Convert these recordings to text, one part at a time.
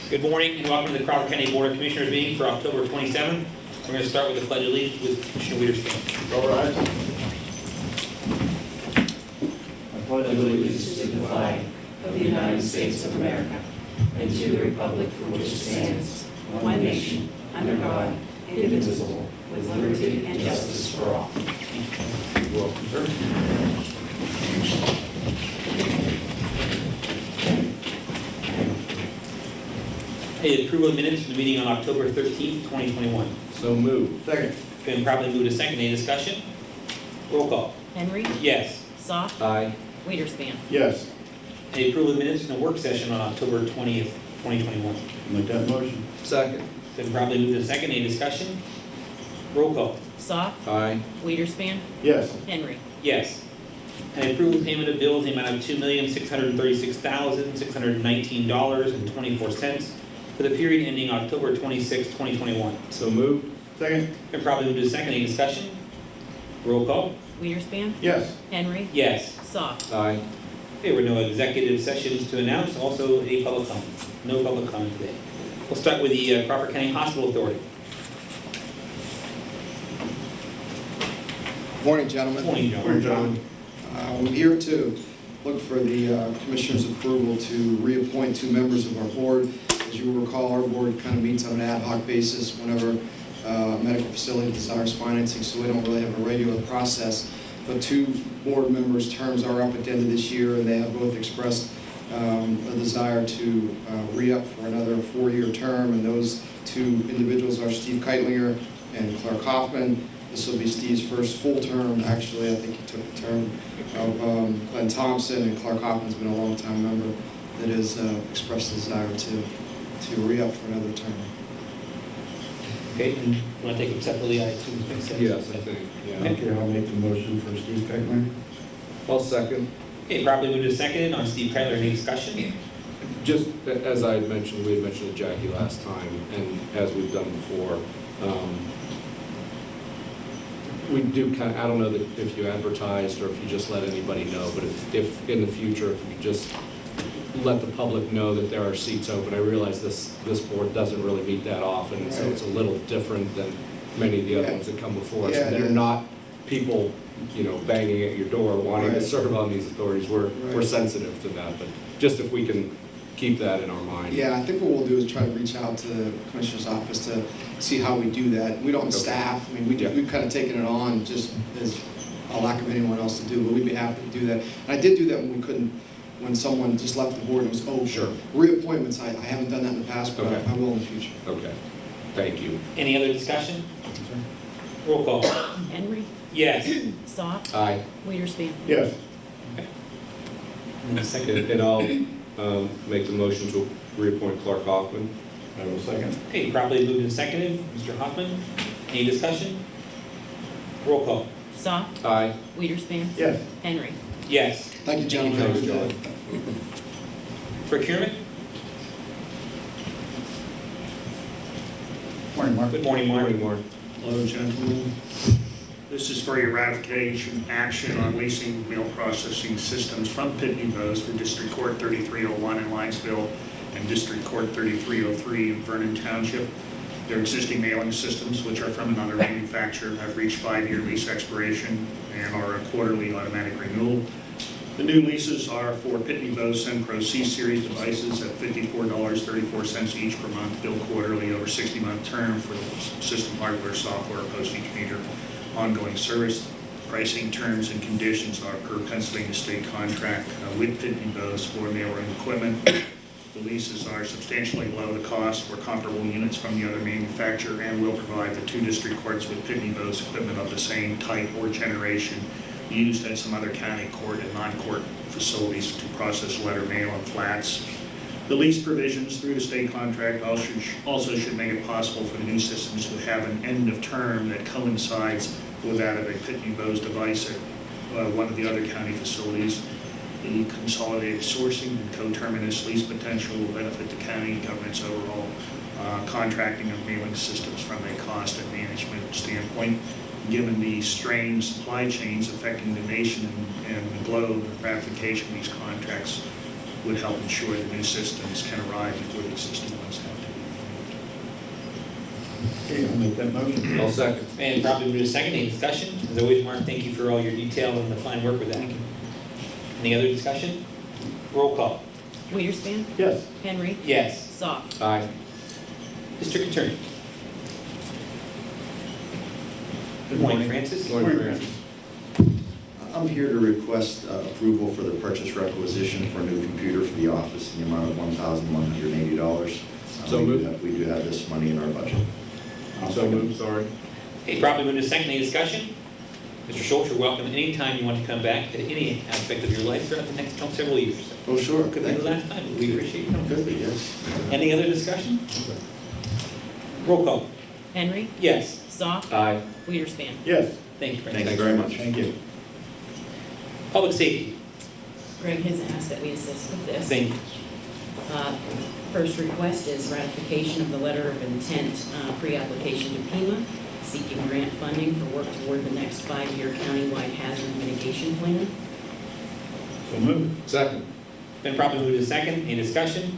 Good morning and welcome to the Crawford County Board of Commissioners meeting for October 27th. We're going to start with the Pledge of Allegiance with Commissioner Wiederspoon. All right. I pledge allegiance to the flag of the United States of America and to the republic for which it stands, one nation, under God, indivisible, with liberty and justice for all. Welcome, sir. Hey, approval of minutes for the meeting on October 13th, 2021. So moved. Second. Been properly moved to second. Any discussion? Roll call. Henry. Yes. Soft. Aye. Wiederspan. Yes. Any approval of minutes from the work session on October 20th, 2021. Make that motion. Second. Been properly moved to second. Any discussion? Roll call. Soft. Aye. Wiederspan. Yes. Henry. Yes. And approval of payment of bills in the amount of $2,636,619.24 for the period ending October 26, 2021. So moved. Second. Been properly moved to second. Any discussion? Roll call. Wiederspan. Yes. Henry. Yes. Soft. Aye. There were no executive sessions to announce. Also, a public comment. No public comment today. We'll start with the Crawford County Hospital Authority. Morning, gentlemen. Morning, John. Morning, John. I'm here to look for the Commissioner's approval to reappoint two members of our board. As you will recall, our board kind of meets on an ad hoc basis whenever a medical facility desires financing, so we don't really have a regular process. But two board members' terms are up at the end of this year, and they have both expressed a desire to re-up for another 4-year term, and those two individuals are Steve Keitlinger and Clark Hoffman. This will be Steve's first full term. Actually, I think he took the term of Glenn Thompson, and Clark Hoffman's been a long-time member that has expressed a desire to re-up for another term. Okay, and you want to take them separately? I assume it makes sense. Yes, I think. Yeah. Okay. I'll make the motion for Steve Keckman. I'll second. Okay, properly moved to seconded on Steve Kyler. Any discussion? Just as I had mentioned, we had mentioned to Jackie last time, and as we've done before, we do kind of, I don't know that if you advertised or if you just let anybody know, but if in the future, if you just let the public know that there are seats open. I realize this board doesn't really meet that often, and so it's a little different than many of the other ones that come before us. Yeah, They're not people, banging at your door wanting to Right. serve on these authorities. We're Right. sensitive to that, but just if we can keep that in our mind. Yeah, I think what we'll do is try to reach out to the Commissioner's office to see how we do that. We don't Okay. staff. I mean, we've kind of taken it on just as a lack of anyone else to do, but we'd be happy to do that. And I did do that when someone just left the board and was open. Sure. Reappointments, I haven't done that in the past, but Okay. I will in the future. Okay, thank you. Any other discussion? Roll call. Henry. Yes. Soft. Aye. Wiederspan. Yes. And the second. And I'll make the motion to reappoint Clark Hoffman. I will second. Okay, properly moved and seconded. Mr. Hoffman, any discussion? Roll call. Soft. Aye. Wiederspan. Yes. Henry. Yes. Thank you, gentlemen. Thank Have a you, good day. Procurement? Morning, Mark. Good morning, Mark. Morning, Mark. Hello, gentlemen. This is for your ratification action on leasing mail processing systems from Pitney Bowes for District Court 3301 in Linesville and District Court 3303 in Vernon Township. Their existing mailing systems, which are from another manufacturer, have reached 5-year lease expiration and are a quarterly automatic renewal. The new leases are for Pitney Bowes SendPro C-Series devices at $54.34 each per month, billed quarterly over 60-month term for the system hardware, software, postage meter, ongoing service. Pricing terms and conditions are per Pennsylvania state contract with Pitney Bowes for mail-room equipment. The leases are substantially below the cost for comparable units from the other manufacturer and will provide the 2 district courts with Pitney Bowes equipment of the same type or generation used at some other county court and non-court facilities to process letter mail and flats. The lease provisions through the state contract also should make it possible for the new systems to have an end of term that coincides with that of a Pitney Bowes device at one of the other county facilities. The consolidated sourcing and co-terminus lease potential will benefit the county government's overall contracting of mailing systems from a cost and management standpoint. Given the strained supply chains affecting the nation and the globe, ratification of these contracts would help ensure the new systems can arrive before the existing ones have to. Okay, I'll make that motion. I'll second. And probably move to second, any discussion? As always, Mark, thank you for all your detail and the fine work with that. Any other discussion? Roll call. Weiderspan, Yes. Henry, Yes. Soft, Aye. District Attorney. Good morning, Francis. Morning, Francis. I'm here to request approval for the purchase requisition for a new computer for the office in the amount of $1,180. So moved. We do have this money in our budget. So moved, sorry. Okay, probably move to second, any discussion? Mr. Schultz, you're welcome anytime you want to come back to any aspect of your life throughout the next several years. Oh, sure. Could be the last time, but we appreciate you coming. Could be, yes. Any other discussion? Roll call. Henry, Yes. Soft, Aye. Weiderspan. Yes. Thank you, Thank Francis. you very much. Thank you. Public safety. Greg has asked that we assist with this. Thank you. First request is ratification of the letter of intent, pre-application to PEMA, seeking grant funding for work toward the next 5-year countywide hazard mitigation plan. So move. Second. Been properly moved to second, any discussion?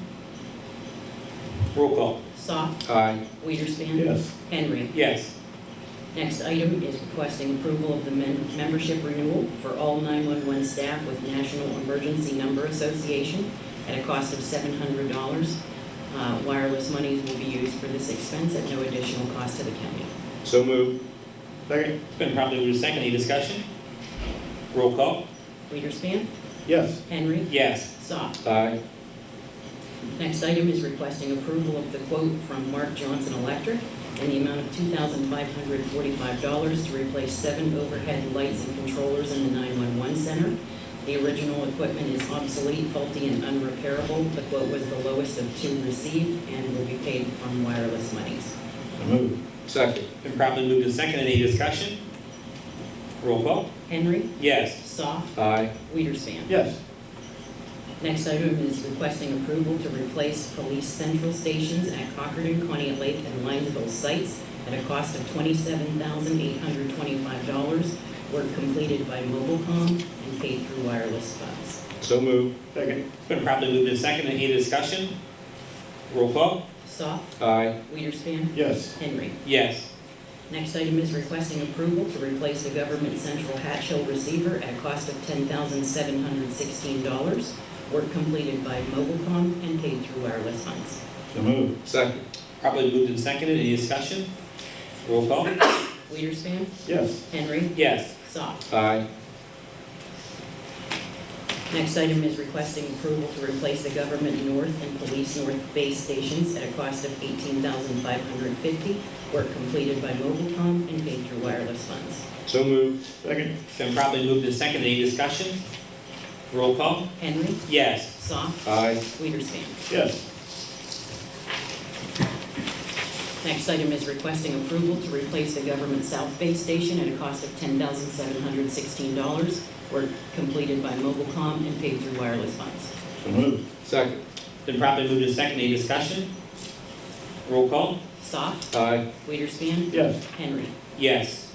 Roll call. Soft, Aye. Weiderspan. Yes. Henry. Yes. Next item is requesting approval of the membership renewal for all 911 staff with National Emergency Number Association at a cost of $700. Wireless monies will be used for this expense at no additional cost to the county. So moved. Second. It's been properly moved to second, any discussion? Roll call. Weiderspan, Yes. Henry, Yes. Soft. Aye. Next item is requesting approval of the quote from Mark Johnson Electric in the amount of $2,545 to replace 7 overhead lights and controllers in the 911 center. The original equipment is obsolete, faulty, and unrepairable. The quote was the lowest of 2 received and will be paid from wireless monies. So move. Second. Been properly moved to second, any discussion? Roll call. Henry, Yes. Soft, Aye. Weiderspan. Yes. Next item is requesting approval to replace police central stations at Cockerton, Quaniat Lake, and Linesville sites at a cost of $27,825. Work completed by Mobilecom and paid through wireless funds. So moved. Second. It's been properly moved to second, any discussion? Roll call. Soft, Aye. Weiderspan, Yes. Henry. Yes. Next item is requesting approval to replace the government central Hatch Hill receiver at a cost of $10,716. Work completed by Mobilecom and paid through wireless funds. So move. Second. Properly moved and seconded, any discussion? Roll call. Weiderspan, Yes. Henry, Yes. Soft. Aye. Next item is requesting approval to replace the Government North and Police North base stations at a cost of $18,550. Work completed by Mobilecom and paid through wireless funds. So moved. Second. Been properly moved and seconded, any discussion? Roll call. Henry, Yes. Soft, Aye. Weiderspan. Yes. Next item is requesting approval to replace the Government South base station at a cost of $10,716. Work completed by Mobilecom and paid through wireless funds. So move. Second. Been properly moved and seconded, any discussion? Roll call. Soft, Aye. Weiderspan, Yes. Henry. Yes.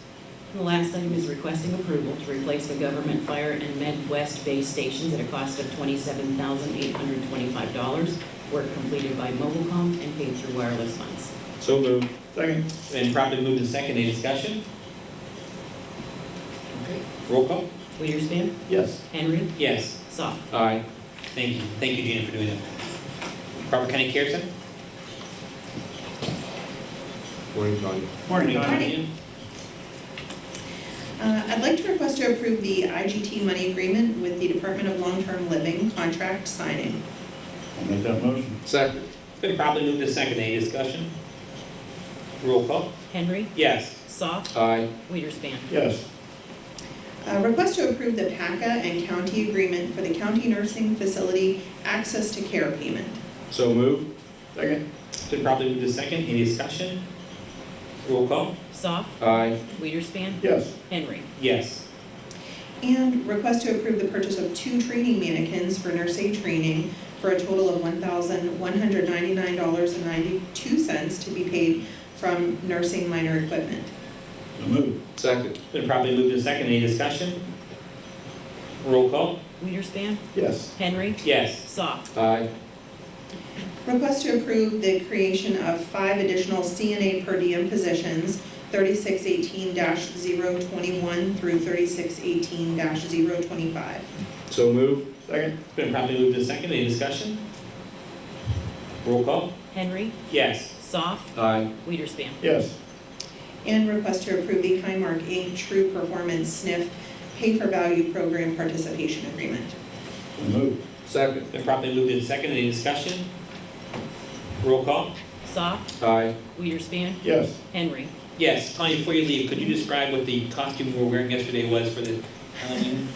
And the last item is requesting approval to replace the Government Fire and Midwest base stations at a cost of $27,825. Work completed by Mobilecom and paid through wireless funds. So moved. Second. Been properly moved and seconded, any discussion? Roll call. Weiderspan, Yes. Henry, Yes. Soft. Aye. Thank you. Thank you, Gina, for doing that. Crawford County Care Center? Morning, Tanya. Morning. Tanya? I'd like to request to approve the IGT money agreement with the Department of Long-Term Living contract signing. I'll make that motion. Second. Been properly moved to second, any discussion? Roll call. Henry, Yes. Soft, Aye. Weiderspan. Yes. Request to approve the PACA and county agreement for the county nursing facility access to care payment. So moved. Second. Been properly moved to second, any discussion? Roll call. Soft, Aye. Weiderspan, Yes. Henry. Yes. And request to approve the purchase of 2 training mannequins for nurse aid training for a total of $1,199.92 to be paid from nursing minor equipment. So move. Second. Been properly moved to second, any discussion? Roll call. Weiderspan, Yes. Henry, Yes. Soft. Aye. Request to approve the creation of 5 additional CNA per diem positions, 3618-021 through 3618-025. So move. Second. It's been properly moved in second. Any discussion? Roll call? Henry, Yes. Soft, Aye. Weiderspan. Yes. And request to approve the Highmark Inc. True Performance SNF Pay for Value Program Participation Agreement. So moved. Second. It's been properly moved in second. Any discussion? Roll call? Soft, Aye. Weiderspan, Yes. Henry. Yes. Tanya, before you leave, could you describe what the costume you were wearing yesterday was for the Halloween?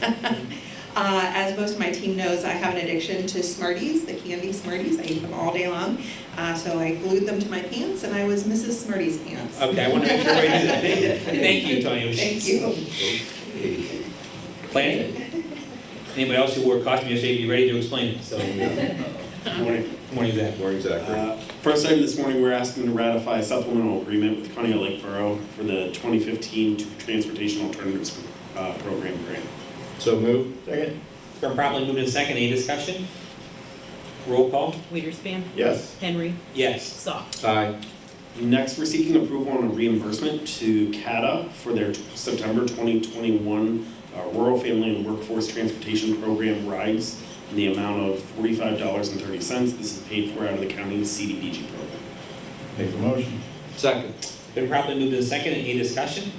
As most of my team knows, I have an addiction to Smarties, the candy Smarties. I eat them all day long. So I glued them to my pants, and I was Mrs. Smarties Pants. Okay, I want to make sure I did that. Thank you, Tanya. Thank you. Planning? Anybody else who wore a costume yesterday, be ready to explain it, so. Morning. Morning, Zach. Morning, Zachary. First item this morning, we're asking to ratify a supplemental agreement with County of Lake Borough for the 2015 Transportation Alternatives Program grant. So move. Second. It's been properly moved in second. Any discussion? Roll call? Weiderspan, Yes. Henry, Yes. Soft. Aye. Next, we're seeking approval on a reimbursement to CATA for their September 2021 Rural Family and Workforce Transportation Program rides in the amount of $45.30. This is paid for out of the county's CDBG program. Make the motion. Second. It's been properly moved in second. Any discussion?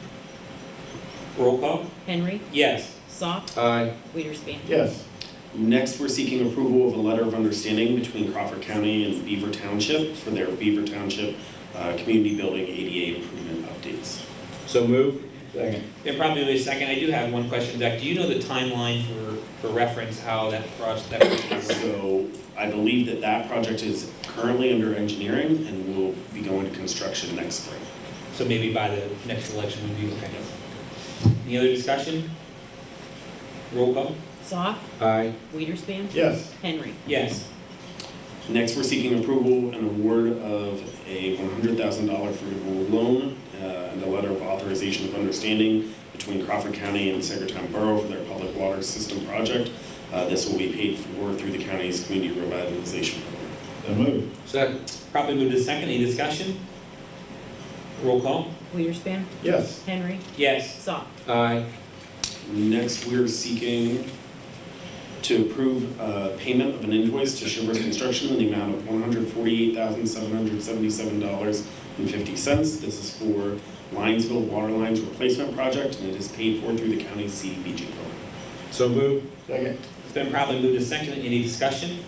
Roll call? Henry, Yes. Soft, Aye. Weiderspan. Yes. Next, we're seeking approval of a letter of understanding between Crawford County and Beaver Township for their Beaver Township Community Building ADA improvement updates. So move. Second. Been properly moved in second. I do have one question, Zach. Do you know the timeline for reference how that project is? So I believe that project is currently under engineering and will be going to construction next spring. So maybe by the next election review, kind of. Any other discussion? Roll call? Soft, Aye. Weiderspan, Yes. Henry. Yes. Next, we're seeking approval and award of a $100,000 forgivable loan and a letter of authorization of understanding between Crawford County and Sagertown Borough for their public water system project. This will be paid for through the county's community revitalization program. So moved. Second. Probably moved in second. Any discussion? Roll call? Weiderspan, Yes. Henry, Yes. Soft. Aye. Next, we're seeking to approve payment of an invoice to Shivers Construction in the amount of $148,777.50. This is for Linesville Water Lines Replacement Project, and it is paid for through the county's CDBG program. So move. Second. It's been probably moved in second. Any discussion?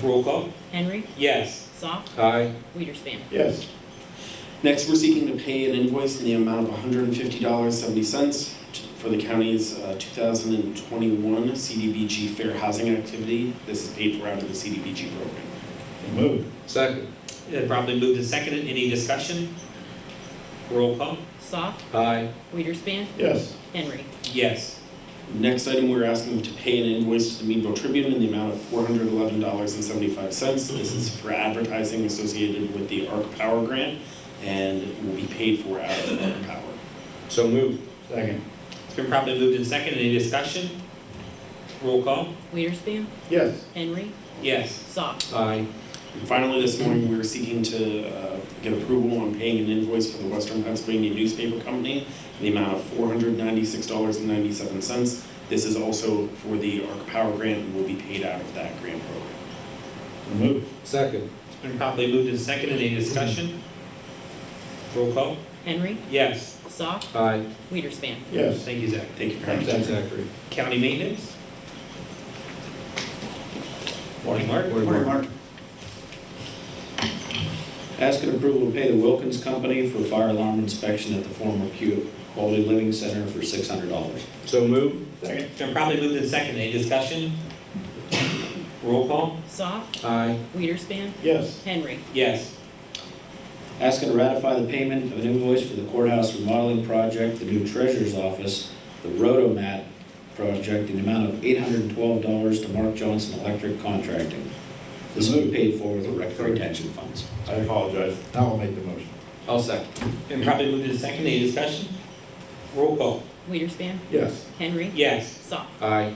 Roll call? Henry, Yes. Soft, Aye. Weiderspan. Yes. Next, we're seeking to pay an invoice in the amount of $150.70 for the county's 2021 CDBG Fair Housing Activity. This is paid for out of the CDBG program. So moved. Second. Then probably moved and seconded. Any discussion? Roll call? Soft, Aye. Weiderspan, Yes. Henry. Yes. Next item, we're asking to pay an invoice to the Meadville Tribune in the amount of $411.75. This is for advertising associated with the ARC Power Grant, and it will be paid for out of ARC Power. So move. Second. It's been properly moved and seconded. Any discussion? Roll call? Weiderspan, Yes. Henry, Yes. Soft. Aye. And finally, this morning, we're seeking to get approval on paying an invoice for the Western Pennsylvania Newspaper Company in the amount of $496.97. This is also for the ARC Power Grant and will be paid out of that grant program. So moved. Second. It's been properly moved and seconded. Any discussion? Roll call? Henry, Yes. Soft, Aye. Weiderspan. Yes. Thank you, Zach. Thank you very much. Thanks, Zachary. County maintenance? Morning, Mark. Morning, Mark. Asking approval to pay the Wilkins Company for fire alarm inspection at the former Quality Living Center for $600. So move. Second. It's been properly moved and seconded. Any discussion? Roll call? Soft, Aye. Weiderspan, Yes. Henry. Yes. Asking to ratify the payment of an invoice for the Courthouse Remodeling Project, the new Treasurer's Office, the Rotomat project in the amount of $812 to Mark Johnson Electric Contracting. This will be paid for with record retention funds. I apologize. Now I'll make the motion. I'll second. Been properly moved and seconded. Any discussion? Roll call? Weiderspan, Yes. Henry, Yes. Soft. Aye.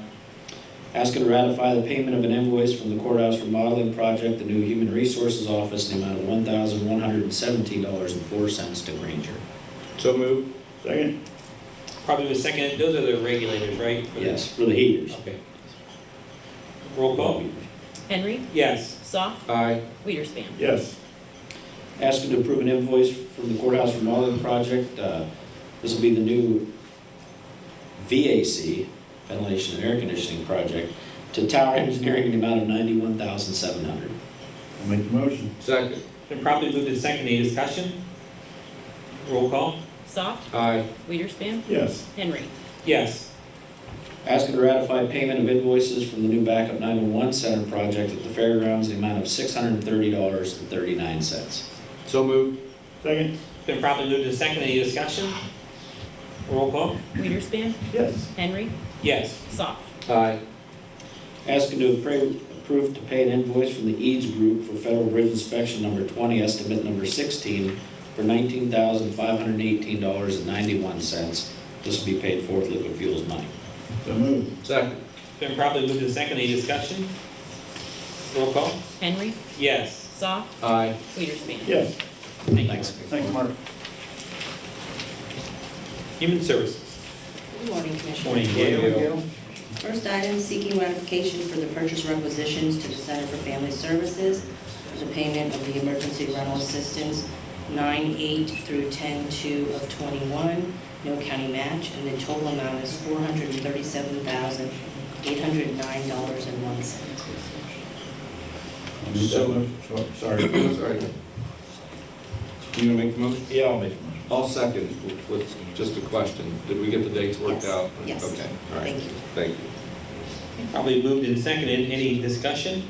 Asking to ratify the payment of an invoice from the Courthouse Remodeling Project, the new Human Resources Office, in the amount of $1,117.04 to Granger. So moved. Second. Probably was second, those are the regulators, right? For the- Yes, for the heaters. Okay. Roll call? Henry. Yes. Soft. Aye. Weiderspan. Yes. Asking to approve an invoice from the Courthouse Remodeling Project. This will be the new VAC, ventilation and air conditioning project, to Tower Engineering in the amount of $91,700. I'll make the motion. Second. Been properly moved in second, any discussion? Roll call? Soft. Aye. Weiderspan. Yes. Henry. Yes. Asking to ratify payment of invoices from the new Backup 911 Center project at the fairgrounds in the amount of $630.39. So moved. Second. Been properly moved in second, any discussion? Roll call? Weiderspan. Yes. Henry. Yes. Soft. Aye. Asking to approve to pay an invoice from the EADS Group for Federal Bridge Inspection number 20, estimate number 16, for $19,518.91. This will be paid for with liquid fuels money. So moved. Second. Been properly moved in second, any discussion? Roll call? Henry. Yes. Soft. Aye. Weiderspan. Yes. Thank you. Thanks. Thanks, Mark. Human Services. Good morning, Commissioner. Morning, Gail. First item, seeking ratification for the purchase requisitions to the Center for Family Services for the payment of the emergency rental assistance 9/8 through 10/2 of '21, no county match, and the total amount is $437,809.01. I'll make that motion. Sorry. Sorry. You gonna make the motion? Yeah, I'll make the motion. I'll second with just a question. Did we get the dates worked Yes. out? Yes. Okay, all right. Thank you. Thank you. Probably moved in second, any discussion?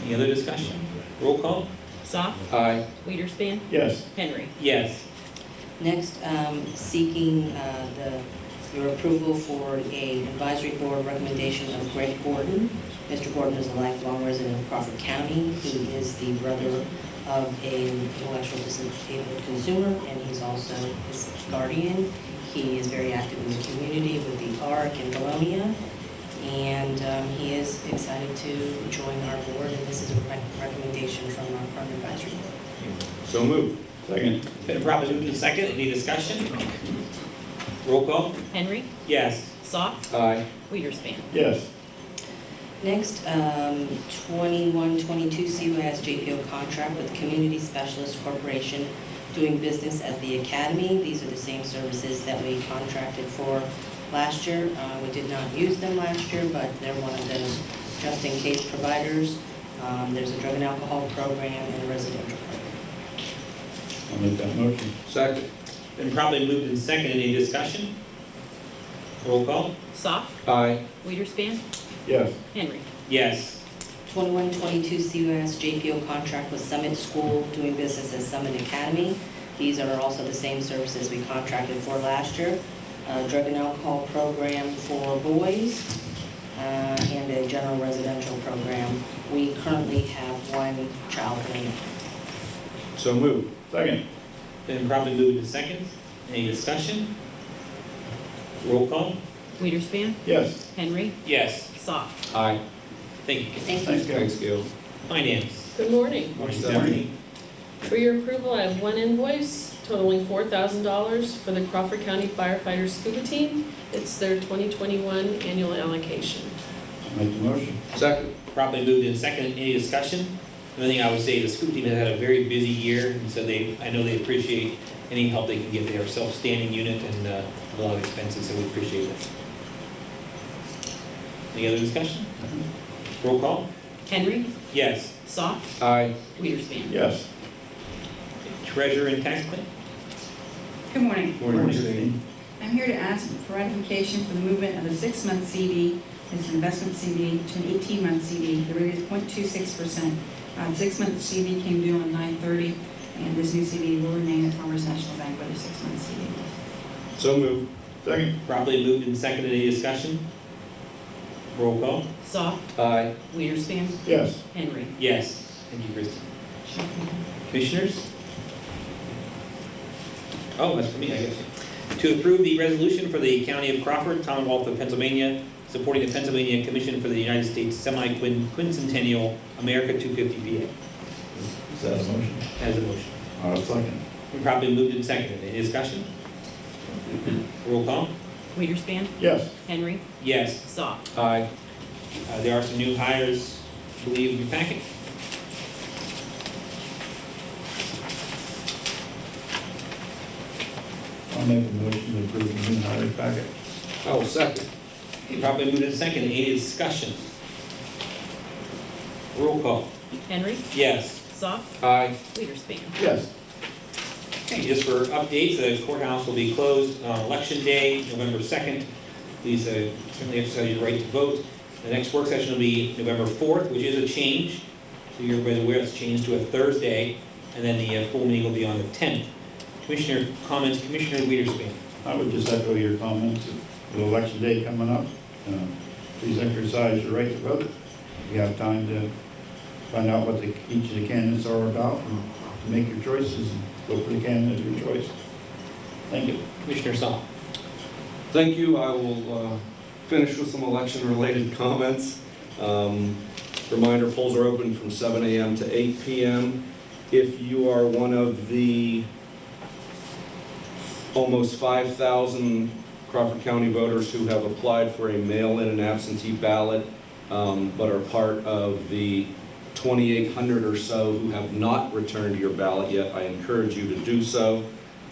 Any other discussion? Roll call? Soft. Aye. Weiderspan. Yes. Henry. Yes. Next, seeking your approval for an advisory board recommendation of Greg Gordon. Mr. Gordon is a lifelong resident of Crawford County. He is the brother of an intellectual disabled consumer, and he's also his guardian. He is very active in the community with the ARC in Bologna, and he is excited to join our board, and this is a recommendation from our Farm Advisory Board. So moved. Second. Been properly moved in second, any discussion? Roll call? Henry. Yes. Soft. Aye. Weiderspan. Yes. Next, 2122 CUS JPO contract with Community Specialist Corporation doing business as the Academy. These are the same services that we contracted for last year. We did not use them last year, but they're one of those just-in-case providers. There's a drug and alcohol program and a residential program. I'll make that motion. Second. Been probably moved in second, any discussion? Roll call? Soft. Aye. Weiderspan. Yes. Henry. Yes. 2122 CUS JPO contract with Summit School doing business as Summit Academy. These are also the same services we contracted for last year. Drug and alcohol program for boys and a general residential program. We currently have one child in it. So moved. Second. Been probably moved in second, any discussion? Roll call? Weiderspan. Yes. Henry. Yes. Soft. Aye. Thank you. Thank you. Thanks, Gail. Thanks, Gail. Finance. Good morning. Morning, Stephanie. For your approval, I have one invoice totaling $4,000 for the Crawford County Firefighters Scuba Team. It's their 2021 annual allocation. I'll make the motion. Second. Probably moved in second, any discussion? The only thing I would say, the scoop team has had a very busy year, and so I know they appreciate any help they can get. They are a self-standing unit and a lot of expenses, so we appreciate that. Any other discussion? Roll call? Henry. Yes. Soft. Aye. Weiderspan. Yes. Treasurer and tax claim? Good morning. Morning, Christine. I'm here to ask for ratification for the movement of a 6-month CD, it's an investment CD, to an 18-month CD. The rate is 0.26%. 6-month CD came due on 9/30, and this new CD will remain at Farmers National Bank with a 6-month CD. So moved. Second. Probably moved and seconded, any discussion? Roll call? Soft. Aye. Weiderspan. Yes. Henry. Yes. Thank you, Kristen. Commissioners? Oh, that's for me, I guess. To approve the resolution for the County of Crawford, Commonwealth of Pennsylvania, supporting the Pennsylvania Commission for the United States Semi-Quincentennial America 250 PA. Is that a motion? As a motion. I'll second. We probably moved and seconded. Any discussion? Roll call? Weiderspan, Yes. Henry, Yes. Soft. Aye. There are some new hires, I believe, in your packet. I'll make a motion to approve the new hire packet. I will second. Probably moved and seconded. Any discussion? Roll call? Henry, Yes. Soft, Aye. Weiderspan. Yes. Okay, just for updates, the courthouse will be closed on Election Day, November 2nd. Please certainly exercise your right to vote. The next work session will be November 4th, which is a change. So you're aware it's changed to a Thursday, and then the full meeting will be on the 10th. Commissioner comments, Commissioner Weiderspan. I would just echo your comments. With election day coming up, please exercise your right to vote. You have time to find out what each of the candidates are about and to make your choices and vote for the candidate of your choice. Thank you. Commissioner Saul. Thank you. I will finish with some election-related comments. Reminder, polls are open from 7 a.m. to 8 p.m. If you are one of the almost 5,000 Crawford County voters who have applied for a mail-in and absentee ballot, but are part of the 2,800 or so who have not returned your ballot yet, I encourage you to do so.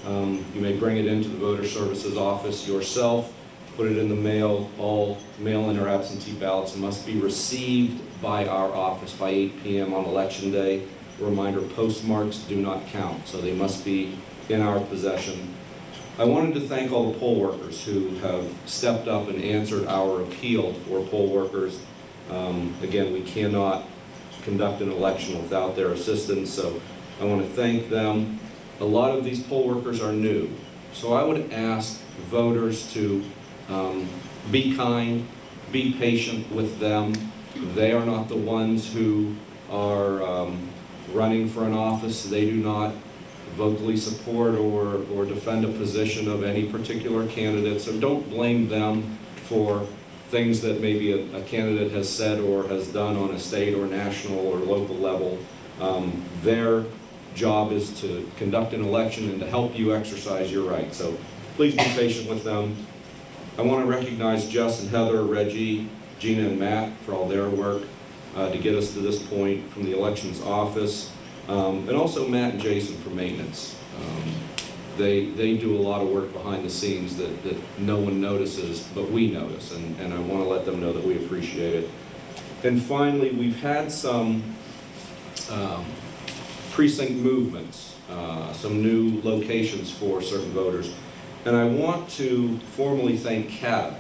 You may bring it into the Voter Services Office yourself, put it in the mail. All mail-in or absentee ballots must be received by our office by 8 p.m. on Election Day. A reminder, postmarks do not count, so they must be in our possession. I wanted to thank all the poll workers who have stepped up and answered our appeal for poll workers. Again, we cannot conduct an election without their assistance, so I want to thank them. A lot of these poll workers are new, so I would ask voters to be kind, be patient with them. They are not the ones who are running for an office. They do not vocally support or defend a position of any particular candidate, so don't blame them for things that maybe a candidate has said or has done on a state or national or local level. Their job is to conduct an election and to help you exercise your right, so please be patient with them. I want to recognize Jess and Heather, Reggie, Gina and Matt for all their work to get us to this point from the elections office. And also Matt and Jason for maintenance. They do a lot of work behind the scenes that no one notices, but we notice, and I want to let them know that we appreciate it. And finally, we've had some precinct movements, some new locations for certain voters. And I want to formally thank CAB,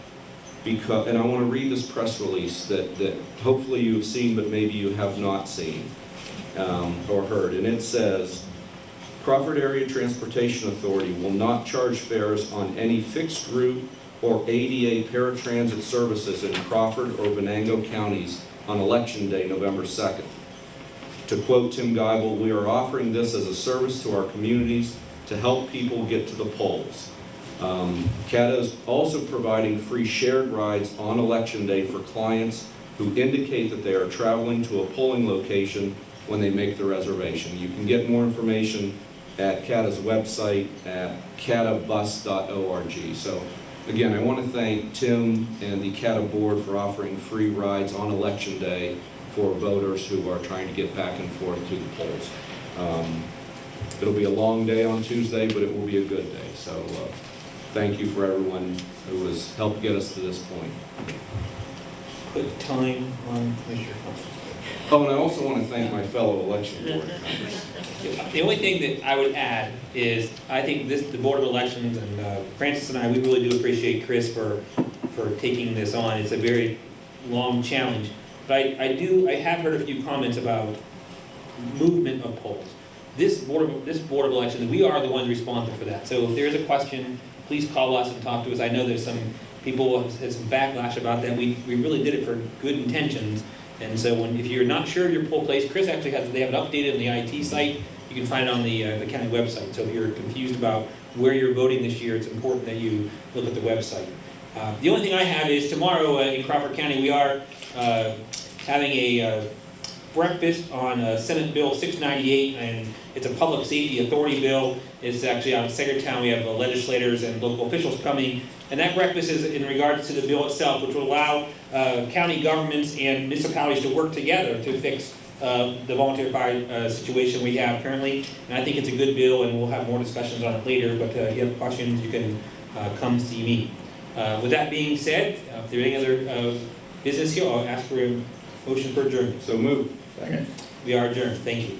and I want to read this press release that hopefully you've seen, but maybe you have not seen. Or heard, and it says, Crawford Area Transportation Authority will not charge fares on any fixed route or ADA paratransit services in Crawford or Venango counties on Election Day, November 2nd. To quote Tim Geibel, we are offering this as a service to our communities to help people get to the polls. CATA is also providing free shared rides on Election Day for clients who indicate that they are traveling to a polling location when they make the reservation. You can get more information at CATA's website at catabus.org. So again, I want to thank Tim and the CATA board for offering free rides on Election Day for voters who are trying to get back and forth to the polls. It'll be a long day on Tuesday, but it will be a good day. So thank you for everyone who has helped get us to this point. Put time on Commissioner Thompson. Oh, and I also want to thank my fellow election board members. The only thing that I would add is, I think the Board of Elections and Francis and I, we really do appreciate Chris for taking this on. It's a very long challenge. But I have heard a few comments about movement of polls. This Board of Elections, we are the ones responsible for that. So if there's a question, please call us and talk to us. I know there's some people have had some backlash about that. We really did it for good intentions. And so if you're not sure of your poll place, Chris actually they have it updated on the IT site. You can find it on the county website. So if you're confused about where you're voting this year, it's important that you look at the website. The only thing I have is tomorrow in Crawford County, we are having a breakfast on Senate Bill 698, and it's a public safety authority bill. It's actually out of Secretary. We have legislators and local officials coming, and that breakfast is in regards to the bill itself, which will allow county governments and municipalities to work together to fix the volunteer fire situation we have currently. And I think it's a good bill, and we'll have more discussions on it later, but if you have questions, you can come see me. With that being said, if there are any other business here, I'll ask for a motion for adjournment. So moved. Second. We are adjourned. Thank you.